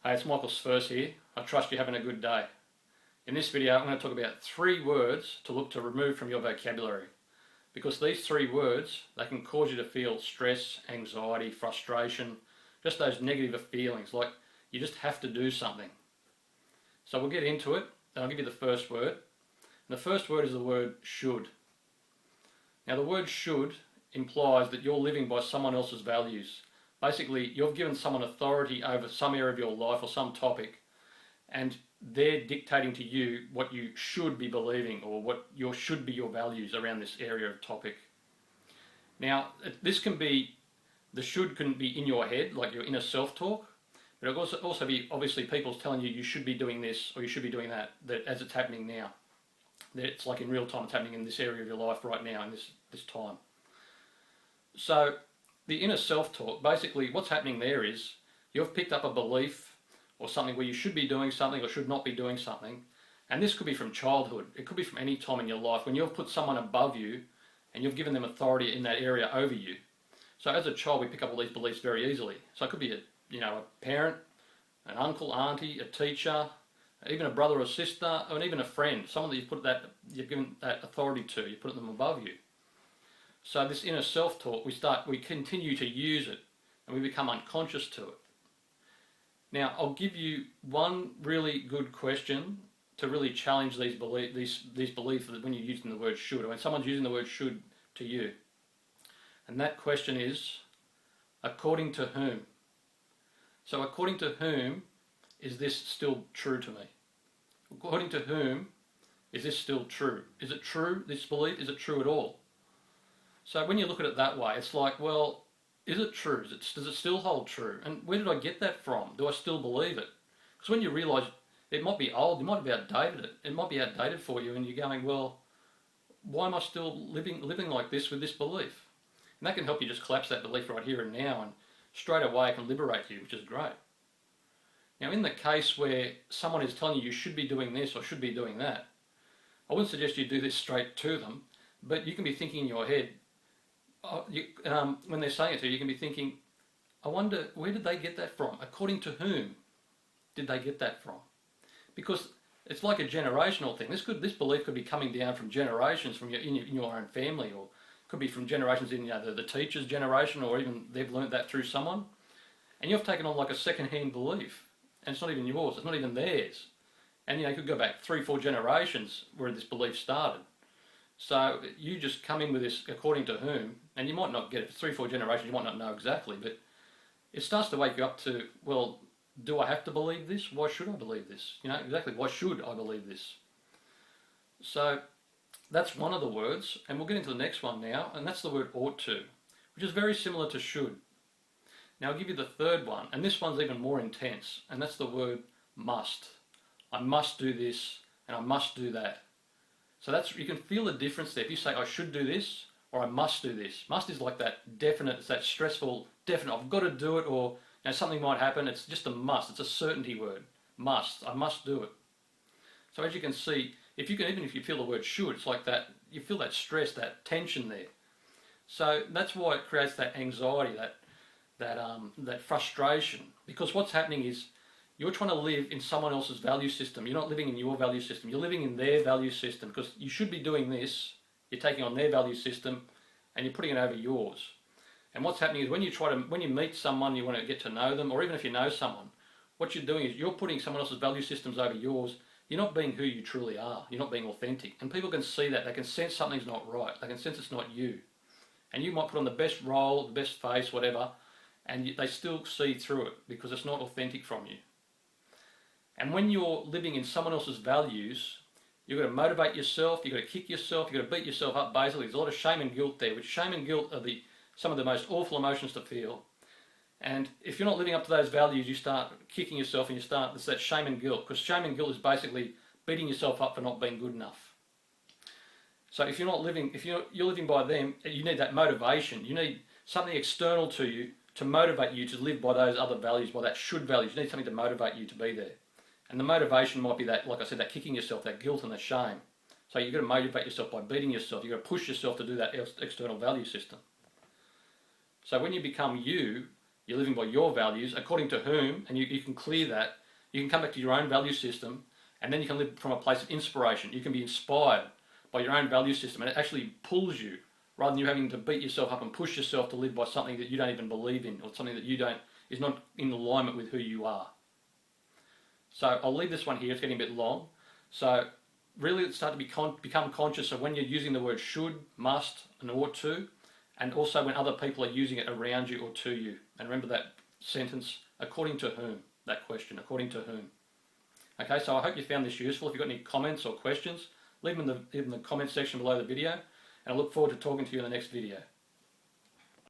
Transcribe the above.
Hey, it's Michael Spurs here. I trust you're having a good day. In this video, I'm going to talk about 3 words to look to remove from your vocabulary. Because these 3 words, they can cause you to feel stress, anxiety, frustration, just those negative feelings, like you just have to do something. So we'll get into it, and I'll give you the first word. And the first word is the word should. Now the word should implies that you're living by someone else's values. Basically, you've given someone authority over some area of your life or some topic, and they're dictating to you what you should be believing or what should be your values around this area of topic. Now, this can be, the should can be in your head, like your inner self-talk, but it can also be obviously people telling you you should be doing this or you should be doing that as it's happening now. That it's like in real time, it's happening in this area of your life right now in this time. So the inner self-talk, basically what's happening there is you've picked up a belief or something where you should be doing something or should not be doing something, and this could be from childhood, it could be from any time in your life when you've put someone above you and you've given them authority in that area over you. So as a child we pick up all these beliefs very easily. So it could be a parent, an uncle, auntie, a teacher, even a brother or sister, or even a friend, someone that you've given that authority to, you put them above you. So this inner self-talk, we continue to use it and we become unconscious to it. Now, I'll give you one really good question to really challenge these beliefs that when you're using the word should, or when someone's using the word should to you. And that question is, according to whom? So according to whom is this still true to me? According to whom is this still true? Is it true, this belief? Is it true at all? So when you look at it that way, it's like, well, is it true? Does it still hold true? And where did I get that from? Do I still believe it? Because when you realise it might be old, you might be outdated, it might be outdated for you, and you're going, well, why am I still living like this with this belief? And that can help you just collapse that belief right here and now, and straight away it can liberate you, which is great. Now in the case where someone is telling you should be doing this or should be doing that, I wouldn't suggest you do this straight to them, but you can be thinking in your head, when they're saying it to you, you can be thinking, I wonder, where did they get that from? According to whom did they get that from? Because it's like a generational thing. This belief could be coming down from generations in your own family, or could be from generations in the teacher's generation, or even they've learnt that through someone. And you've taken on like a second-hand belief, and it's not even yours, it's not even theirs. And you could go back 3-4 generations where this belief started. So you just come in with this according to whom, and you might not get it for 3-4 generations, you might not know exactly, but it starts to wake you up to, well, do I have to believe this? Why should I believe this? Exactly, why should I believe this? So that's one of the words, and we'll get into the next one now, and that's the word ought to, which is very similar to should. Now I'll give you the third one, and this one's even more intense, and that's the word must. I must do this, and I must do that. So you can feel the difference there. If you say, I should do this, or I must do this. Must is like that definite, it's that stressful, definite, I've got to do it, or something might happen. It's just a must. It's a certainty word. Must. I must do it. So as you can see, even if you feel the word should, it's like that, you feel that stress, that tension there. So that's why it creates that anxiety, that frustration. Because what's happening is, you're trying to live in someone else's value system. You're not living in your value system. You're living in their value system, because you should be doing this. You're taking on their value system and you're putting it over yours. And what's happening is when you meet someone, you want to get to know them, or even if you know someone, what you're doing is you're putting someone else's value systems over yours. You're not being who you truly are. You're not being authentic. And people can see that. They can sense something's not right. They can sense it's not you. And you might put on the best role, the best face, whatever, and they still see through it because it's not authentic from you. And when you're living in someone else's values, you've got to motivate yourself, you've got to kick yourself, you've got to beat yourself up basically. There's a lot of shame and guilt there, which shame and guilt are some of the most awful emotions to feel. And if you're not living up to those values, you start kicking yourself and it's that shame and guilt, because shame and guilt is basically beating yourself up for not being good enough. So if you're living by them, you need that motivation. You need something external to you to motivate you to live by those other values, by that should values. You need something to motivate you to be there. And the motivation might be that, like I said, that kicking yourself, that guilt and the shame. So you've got to motivate yourself by beating yourself. You've got to push yourself to do that external value system. So when you become you, You're living by your values, according to whom, and you can clear that. You can come back to your own value system, and then you can live from a place of inspiration. You can be inspired by your own value system, and it actually pulls you, rather than you having to beat yourself up and push yourself to live by something that you don't even believe in, or something that is not in alignment with who you are. So I'll leave this one here. It's getting a bit long. So really start to become conscious of when you're using the word should, must, and ought to, and also when other people are using it around you or to you. And remember that sentence, according to whom, that question, according to whom. Okay, so I hope you found this useful. If you've got any comments or questions, leave them in the comment section below the video, and I look forward to talking to you in the next video.